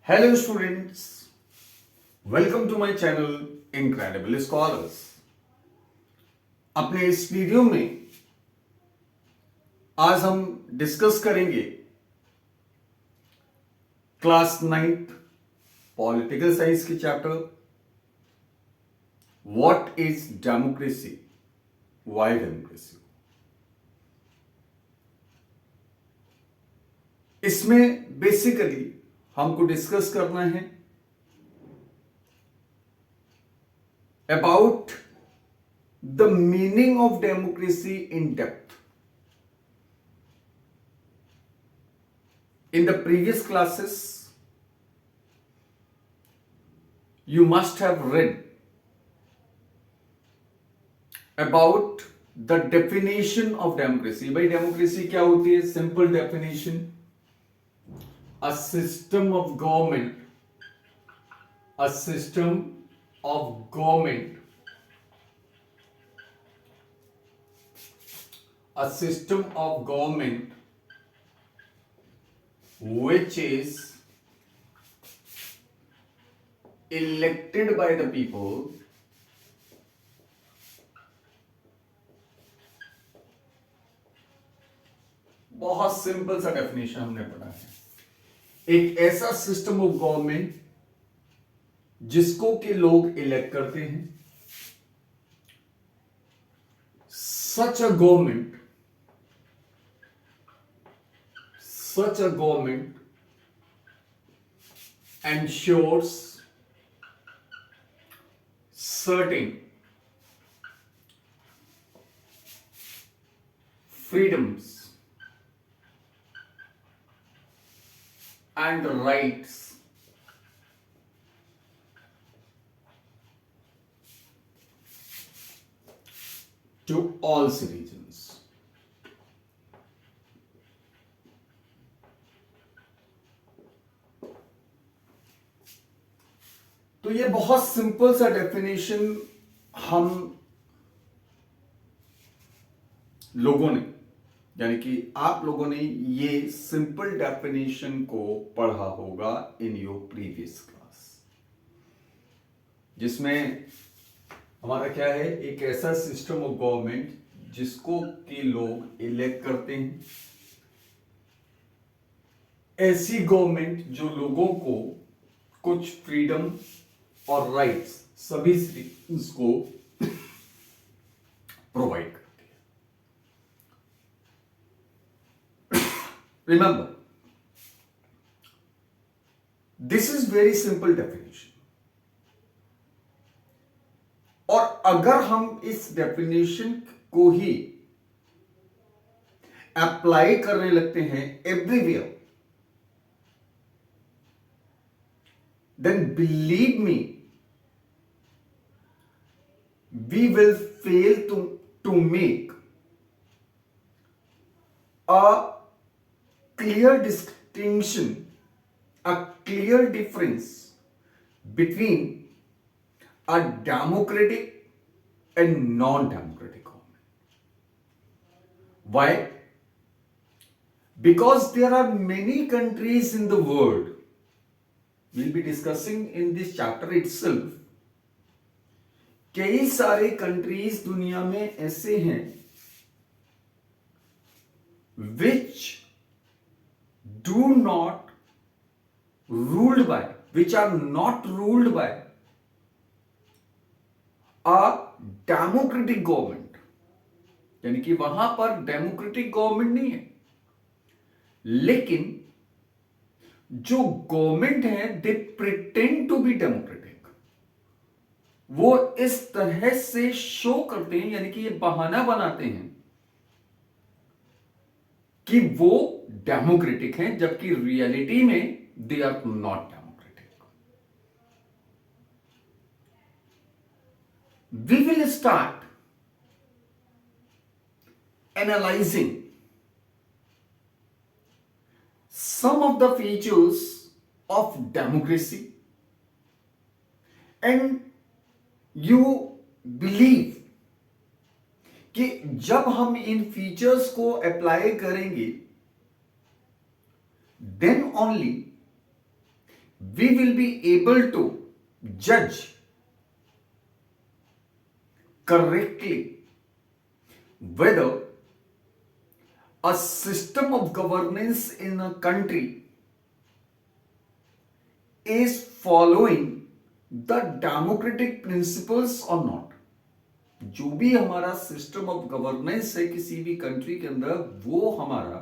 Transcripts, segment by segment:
Hello students, welcome to my channel Incredible Scholars. अपने इस video में आज हम डिस्कस करेंगे क्लास 9th पॉलिटिकल साइंस के chapter what is democracy, why democracy. इसमें बेसिकली हमको डिस्कस करना है about the meaning of democracy in depth. In the previous classes, you must have read about the definition of democracy. भाई democracy क्या होती है? Simple definition, a system of government, a system of government, a system of government which is elected by the people बहुत simple सा definition हमने पढ़ा है। एक ऐसा सिस्टम ऑफ गवर्नमेंट जिसको के लोग इलेक्ट करते हैं, such a government ensures certain freedoms and rights to all citizens. तो ये बहुत सिंपल सा डेफिनेशन हम लोगों ने, यानी कि आप लोगों ने ये सिंपल डेफिनेशन को पढ़ा होगा इन योर प्रीवियस क्लास, जिसमें हमारा क्या है, एक ऐसा सिस्टम ऑफ गवर्नमेंट जिसको कि लोग इलेक्ट करते हैं, ऐसी गवर्नमेंट जो लोगों को कुछ फ्रीडम और राइट्स सभी सिटीजन्स को प्रोवाइड करती है। Remember, this is very simple definition, और अगर हम इस डेफिनेशन को ही अप्लाई करने लगते हैं everywhere, then believe me, we will fail to make a clear distinction, a clear difference between a democratic and non-democratic government. Why? Because there are many countries in the world, we'll be discussing in this chapter itself, कई सारे countries दुनिया में ऐसे हैं which do not ruled by, which are not ruled by a democratic government, यानी कि वहां पर डेमोक्रेटिक गवर्नमेंट नहीं है, लेकिन जो गवर्नमेंट है they pretend to be democratic. वो इस तरह से शो करते हैं, यानी कि ये बहाना बनाते हैं कि वो डेमोक्रेटिक हैं, जबकि रियलिटी में they are not democratic. We will start analysing some of the features of democracy, and you believe कि जब हम इन फीचर्स को अप्लाई करेंगे then only we will be able to judge correctly whether a system of governance in a country is following the democratic principles or not. जो भी हमारा system of governance है किसी भी कंट्री के अंदर, वो हमारा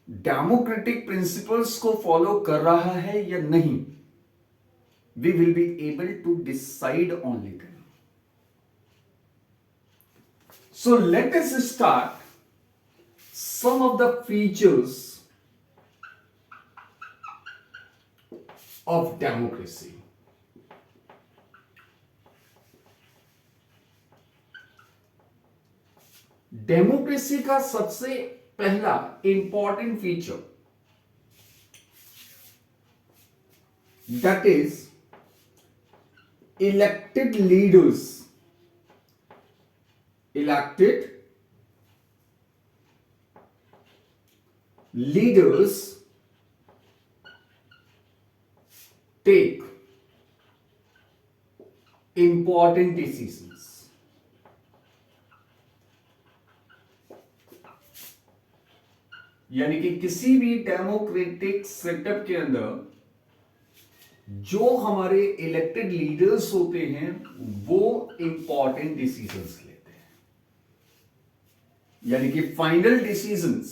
डेमोक्रेटिक प्रिंसिपल्स को फॉलो कर रहा है या नहीं, we will be able to decide only then. So let us start some of the features of democracy. Democracy का सबसे पहला important feature that is elected leaders. Elected leaders take important decisions. यानी कि किसी भी डेमोक्रेटिक सेटअप के अंदर जो हमारे इलेक्टेड लीडर्स होते हैं वो इंपॉर्टेंट डिसीजंस लेते हैं. यानी कि final decisions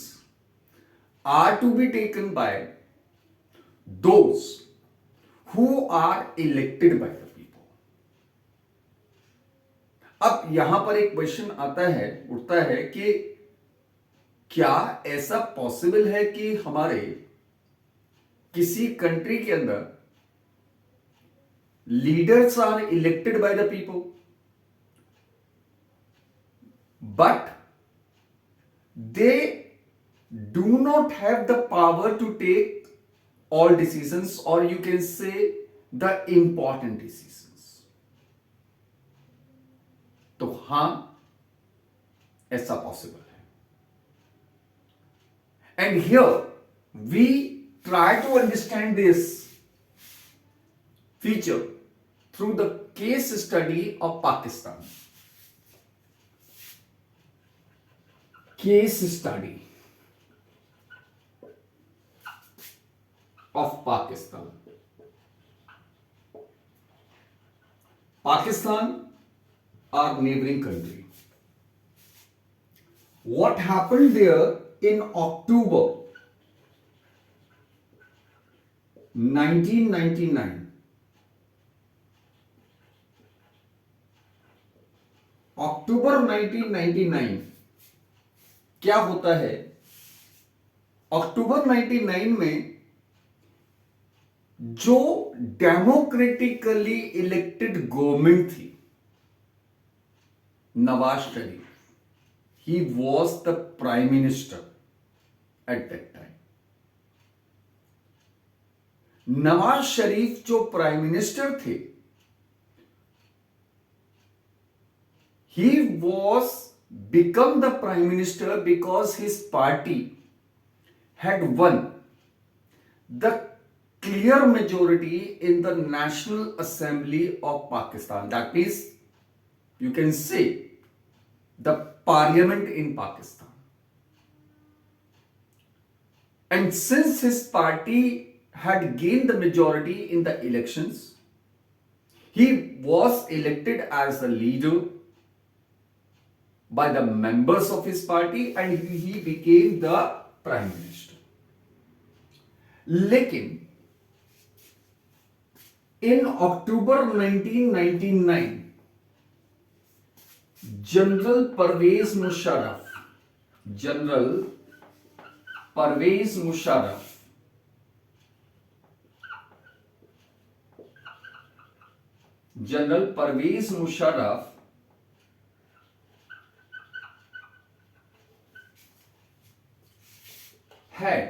are to be taken by those who are elected by the people. अब यहां पर एक क्वेश्चन उठता है कि क्या ऐसा पॉसिबल है कि हमारे किसी कंट्री के अंदर leaders are elected by the people but they do not have the power to take all decisions, or you can say the important decisions. तो हां, ऐसा पॉसिबल है. And here we try to understand this feature through the case study of Pakistan. Case study of Pakistan. Pakistan, our neighboring country. What happened there in October 1999? October 1999 क्या होता है? अक्टूबर 99 में जो democratically elected government थी, Nawaz Sharif, he was the prime minister at that time. Nawaz Sharif जो prime minister थे, he was become the prime minister because his party had won the clear majority in the National Assembly of Pakistan. That means you can say the parliament in Pakistan. And since his party had gained the majority in the elections, he was elected as the leader by the members of his party and he became the prime minister. लेकिन in October 1999 general Pervez Musharraf had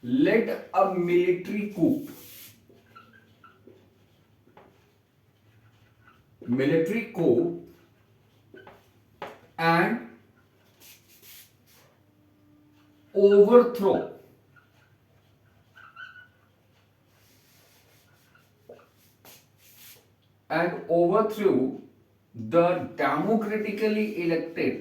led a military coup. And overthrow and overthrew the democratically elected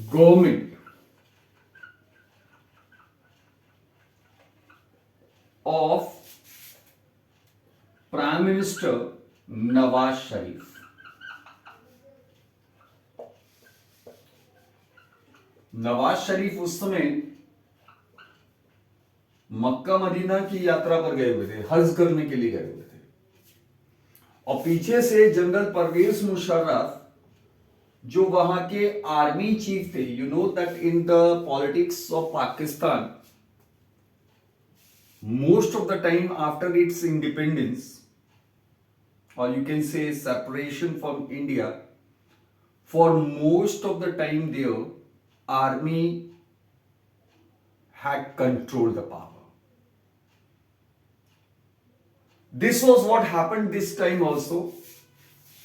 government of Prime Minister Nawaz Sharif. Nawaz Sharif उस समय Mecca Medina की यात्रा पर गए हुए थे, हज करने के लिए गए हुए थे, और पीछे से जनरल परवेज मुशर्रफ जो वहां के आर्मी चीफ थे। You know that in the politics of Pakistan most of the time after its independence, or you can say separation from India, for most of the time their army had controlled the power. This was what happened this time also.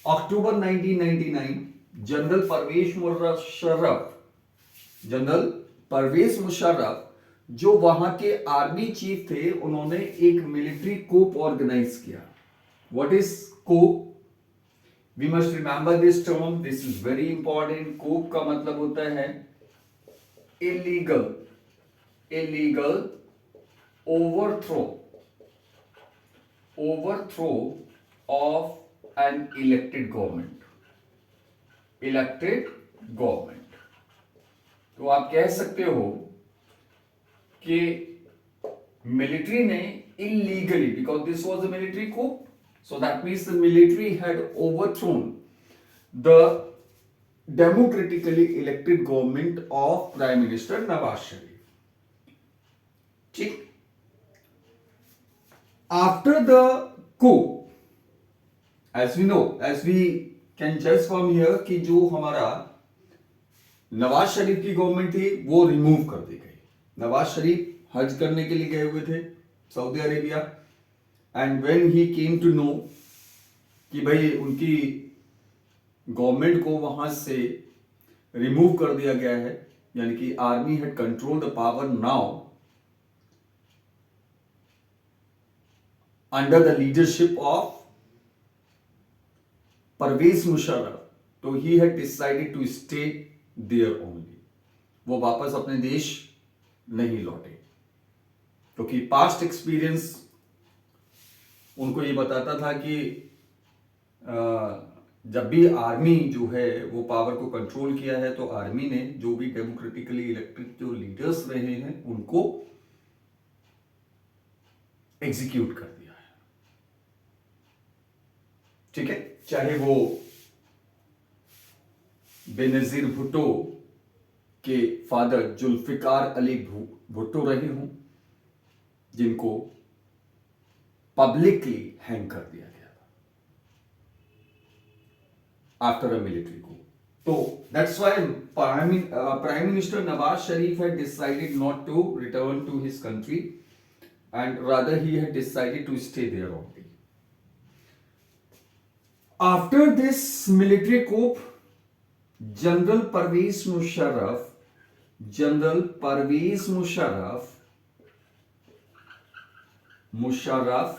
October 1999, general Pervez Musharraf जो वहां के army chief थे, उन्होंने एक military coup organise किया। What is coup? We must remember this term, this is very important. Coup का मतलब होता है illegal overthrow of an elected government. तो आप कह सकते हो कि मिलिट्री ने illegally, because this was a military coup, so that means the military had overthrown the democratically elected government of Prime Minister Nawaz Sharif. ठीक? After the coup, as we know, as we can judge from here, कि जो हमारा नवाज शरीफ की government थी वो remove कर दी गई। नवाज शरीफ हज करने के लिए गए हुए थे Saudi Arabia, and when he came to know कि भाई उनकी गवर्नमेंट को वहां से रिमूव कर दिया गया है, यानी कि army had control the power now under the leadership of Pervez Musharraf, तो he had decided to stay there only. वो वापस अपने देश नहीं लौटे, क्योंकि पास्ट एक्सपीरियंस उनको ये बताता था कि जब भी आर्मी जो है वो पावर को कंट्रोल किया है, तो आर्मी ने जो भी डेमोक्रेटिकली इलेक्टेड जो लीडर्स रहे हैं उनको एग्जीक्यूट कर दिया है। ठीक है, चाहे वो बेनजीर भुट्टो के फादर जुल्फिकार अली भुट्टो रहे हों, जिनको पब्लिकली हैंग कर दिया गया था आफ्टर अ मिलिट्री coup. तो that's why prime minister Nawaz Sharif had decided not to return to his country, and rather he had decided to stay there only. After this military coup, General Pervez Musharraf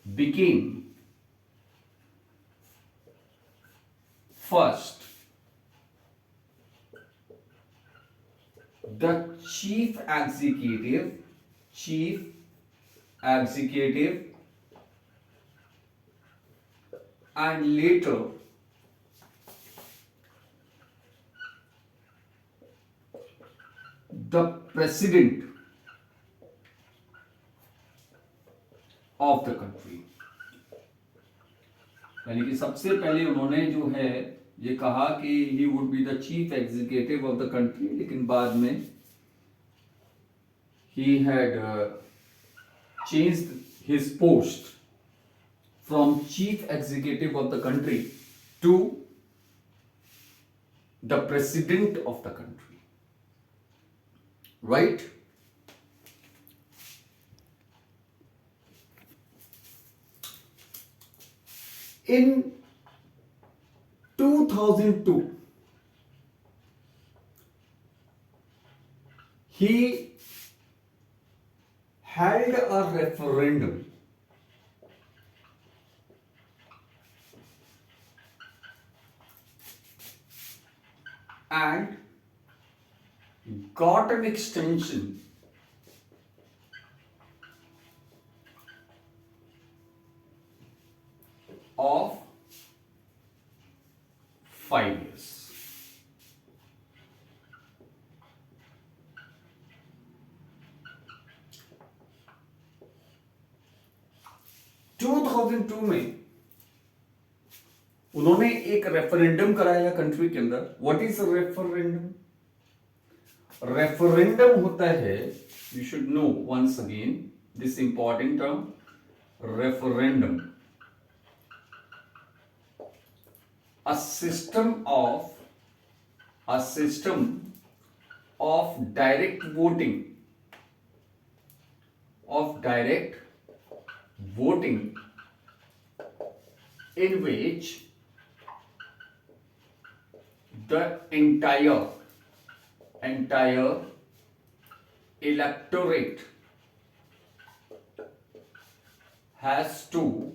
became first the chief executive and later the president of the country। यानी कि सबसे पहले उन्होंने जो है ये कहा कि he would be the chief executive of the country, लेकिन बाद में he had changed his post from chief executive of the country to the president of the country, right? In 2002, he held a referendum and got an extension of 5 years. To 2002 में उन्होंने एक referendum कराया country के अंदर. What is referendum? Referendum होता है, you should know once again this important term, referendum, a system of direct voting in which the entire electorate has to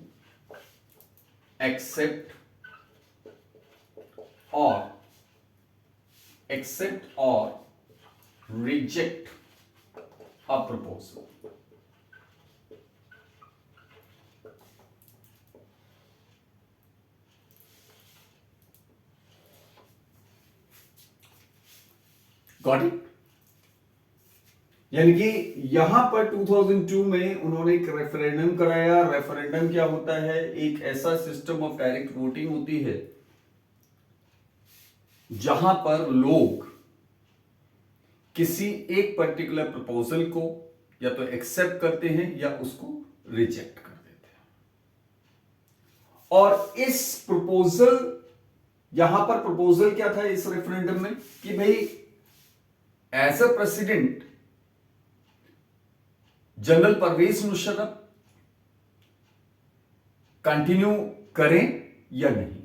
accept or reject a proposal. Got it? यानी कि यहां पर 2002 में उन्होंने एक referendum कराया. रेफरेंडम क्या होता है? एक ऐसा सिस्टम ऑफ डायरेक्ट वोटिंग होती है जहां पर लोग किसी एक पर्टिकुलर प्रपोजल को या तो एक्सेप्ट करते हैं या उसको रिजेक्ट कर देते हैं. और इस प्रपोजल, यहां पर प्रपोजल क्या था इस रेफरेंडम में कि भाई as a president General Pervez Musharraf continue करें या नहीं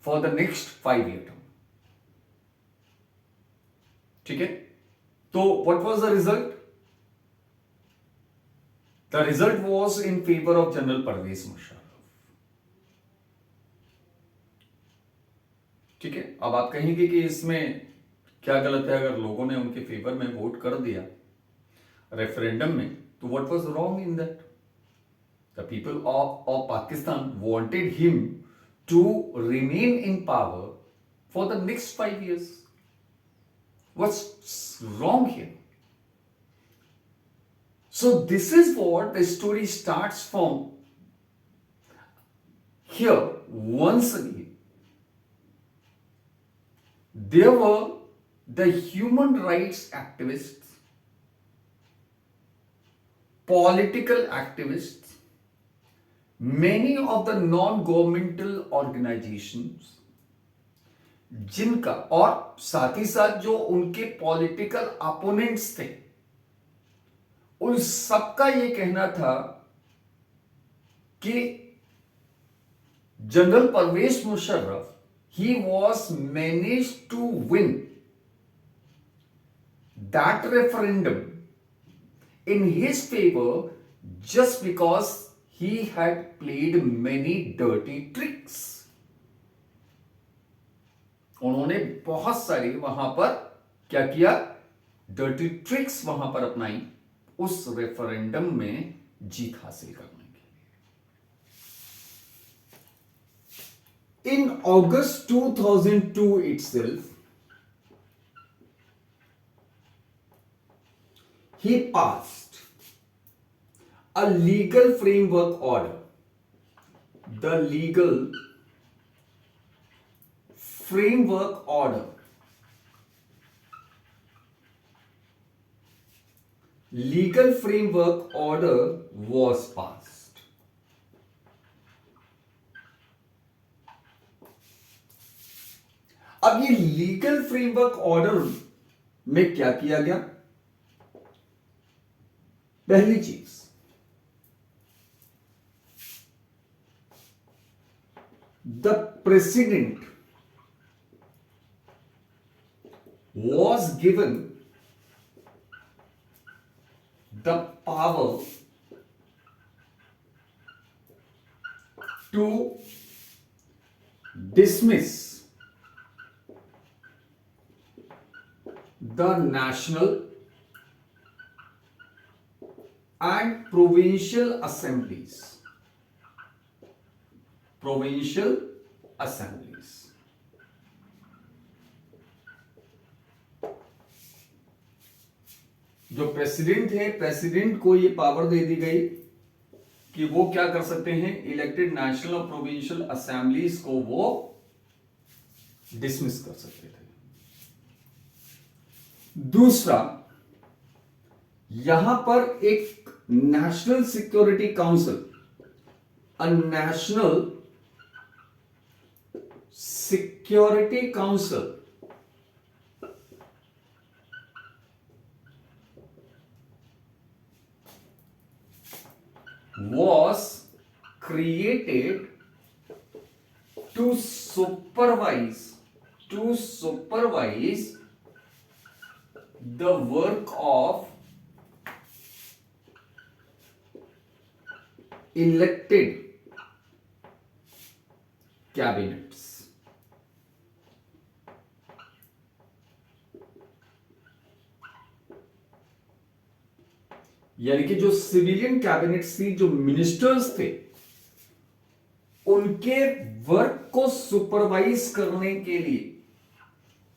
for the next 5 year term. ठीक है? तो what was the result? The result was in favour of General Pervez Musharraf. ठीक है? अब आप कहेंगे कि इसमें क्या गलत है अगर लोगों ने उनके फेवर में वोट कर दिया रेफरेंडम में, तो what was wrong in that? The people of Pakistan wanted him to remain in power for the next 5 years. What's wrong here? So this is what the story starts from. Here, once again, there were the human rights activists, political activists, many of the non-governmental organizations, जिनका और साथ ही साथ जो उनके political opponents थे, उन सबका ये कहना था कि General Pervez Musharraf he was managed to win that referendum in his favor just because he had played many dirty tricks. उन्होंने बहुत सारी वहां पर क्या किया? डर्टी ट्रिक्स वहां पर अपनाई उस रेफरेंडम में जीत हासिल करने के लिए. In August 2002 itself, he passed a legal framework order. The legal framework order. Legal framework order was passed. अब ये लीगल फ्रेमवर्क ऑर्डर में क्या किया गया? पहली चीज, the president was given the power to dismiss the national and provincial assemblies. Provincial assemblies. जो president है, प्रेसिडेंट को ये पावर दे दी गई कि वो क्या कर सकते हैं, इलेक्टेड नेशनल और प्रोविंशियल असेंबलीज को वो डिसमिस कर सकते थे। दूसरा, यहां पर एक national security council, a national security council was created to supervise the work of elected cabinets. यानी कि जो सिविलियन कैबिनेट्स थी, जो मिनिस्टर्स थे, उनके वर्क को सुपरवाइज करने के लिए,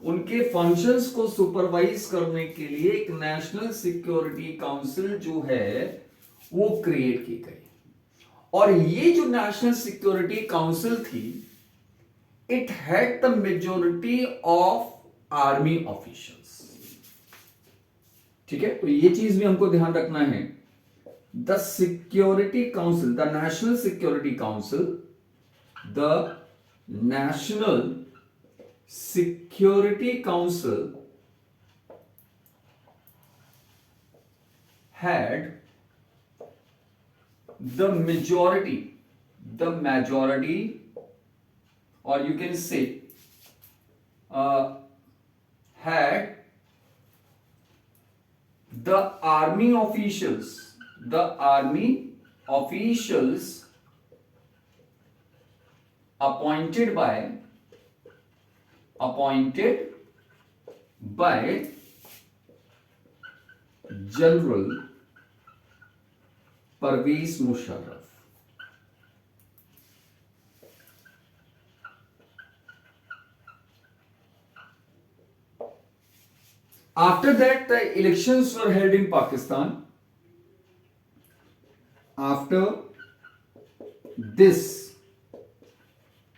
उनके फंक्शंस को सुपरवाइज करने के लिए एक नेशनल सिक्योरिटी काउंसिल जो है वो क्रिएट की गई। और ये जो नेशनल सिक्योरिटी काउंसिल थी, it had the majority of army officials. ठीक है, तो ये चीज भी हमको ध्यान रखना है। The security council, the national security council, the national security council had the majority, or you can say had the army officials appointed by General Parvez Musharraf. After that, the elections were held in Pakistan. After this,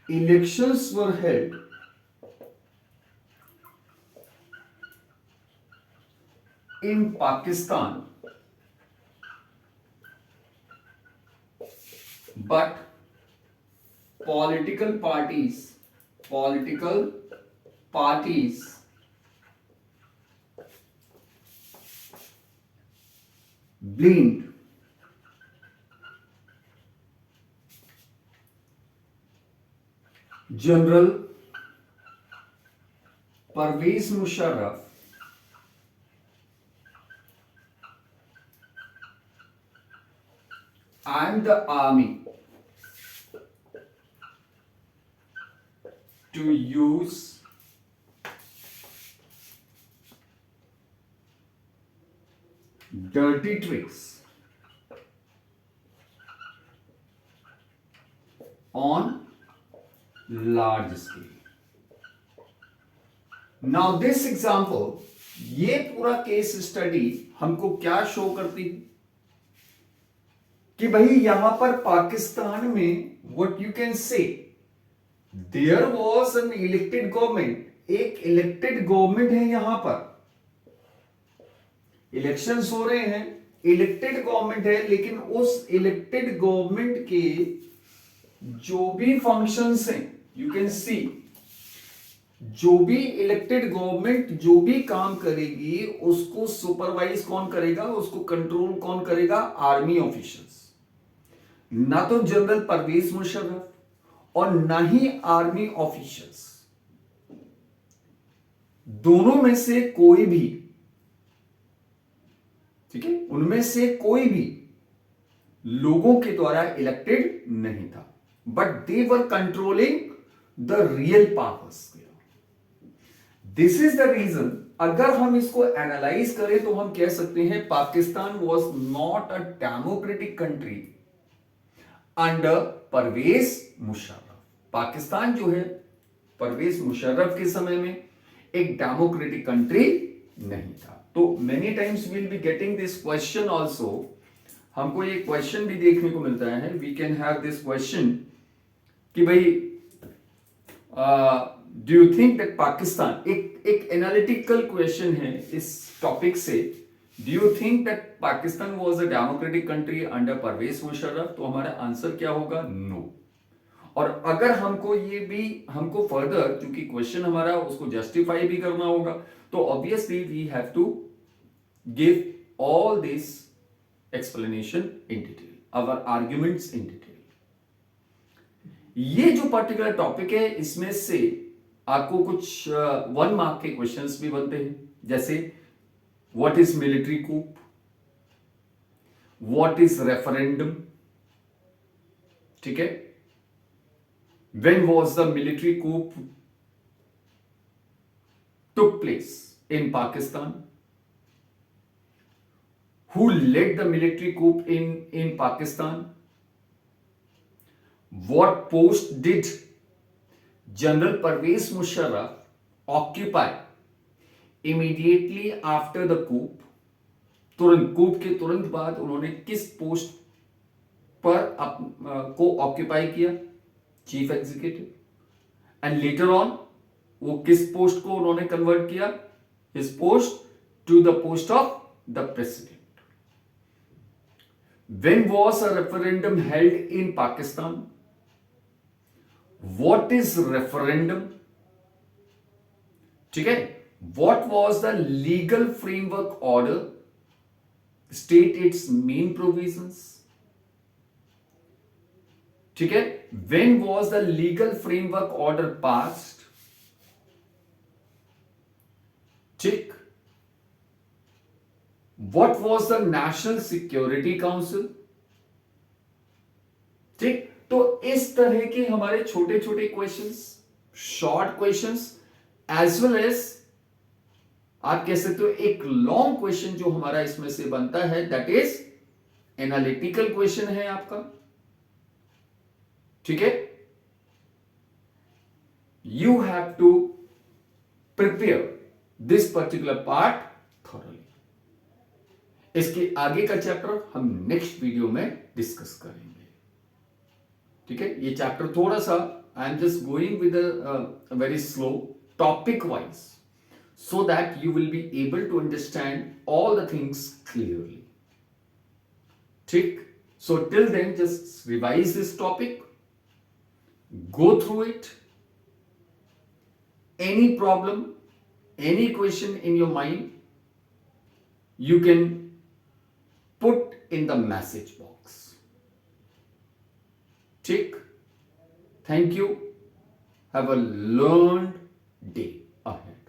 elections were held in Pakistan, but political parties blamed General Parvez Musharraf and the army to use dirty tricks on large scale. Now this example, ये पूरा case study हमको क्या show करती है कि भाई यहां पर पाकिस्तान में what you can say there was an elected government, एक इलेक्टेड गवर्नमेंट है, यहां पर इलेक्शंस हो रहे हैं, इलेक्टेड गवर्नमेंट है, लेकिन उस इलेक्टेड गवर्नमेंट के जो भी फंक्शंस हैं, यू कैन सी, जो भी इलेक्टेड गवर्नमेंट जो भी काम करेगी उसको सुपरवाइज कौन करेगा, उसको कंट्रोल कौन करेगा, आर्मी ऑफिशियल्स। ना तो जनरल परवेज मुशर्रफ और ना ही आर्मी ऑफिशियल्स, दोनों में से कोई भी ठीक है, उनमें से कोई भी लोगों के द्वारा इलेक्टेड नहीं था, but they were controlling the real powers. This is the reason, अगर हम इसको एनालाइज करें तो हम कह सकते हैं Pakistan was not a democratic country under Pervez Musharraf. Pakistan जो है परवेज मुशर्रफ के समय में एक डेमोक्रेटिक कंट्री नहीं था। तो many times will be getting this question also, हमको ये क्वेश्चन भी देखने को मिलता है, we can have this question कि भाई do you think that Pakistan, एक एनालिटिकल क्वेश्चन है इस टॉपिक से, do you think that Pakistan was a democratic country under Pervez Musharraf? तो हमारा आंसर क्या होगा? नो। और अगर हमको फर्दर, क्योंकि क्वेश्चन हमारा उसको जस्टिफाई भी करना होगा, तो obviously we have to give all this explanation in detail, our arguments in detail. ये जो पर्टिकुलर टॉपिक है इसमें से आपको कुछ 1 मार्क के क्वेश्चंस भी बनते हैं, जैसे what is military coup, what is referendum, ठीक है, when was the military coup took place in Pakistan, who led the military coup in Pakistan, what post did General Pervez Musharraf occupy immediately after the coup, तुरंत कूप के तुरंत बाद उन्होंने किस post पर को ऑक्यूपाई किया? Chief executive. And later on वो किस पोस्ट को उन्होंने कन्वर्ट किया? His post to the post of the president. When was a referendum held in Pakistan? What is referendum? ठीक है, what was the legal framework order? State its main provisions. ठीक है, when was the legal framework order passed? ठीक, what was the National Security Council? ठीक, तो इस तरह के हमारे छोटे छोटे questions, short questions, as well as आप कह सकते हो एक लॉन्ग क्वेश्चन जो हमारा इसमें से बनता है, दैट इज एनालिटिकल क्वेश्चन है आपका। ठीक है, you have to prepare this particular part thoroughly. इसके आगे का चैप्टर हम नेक्स्ट वीडियो में डिस्कस करेंगे। ठीक है, ये चैप्टर थोड़ा सा I am just going with a very slow topic wise, so that you will be able to understand all the things clearly. ठीक, so till then just revise this topic, go through it. Any problem, any question in your mind, you can put in the message box. Take. Thank you. Have a learned day ahead.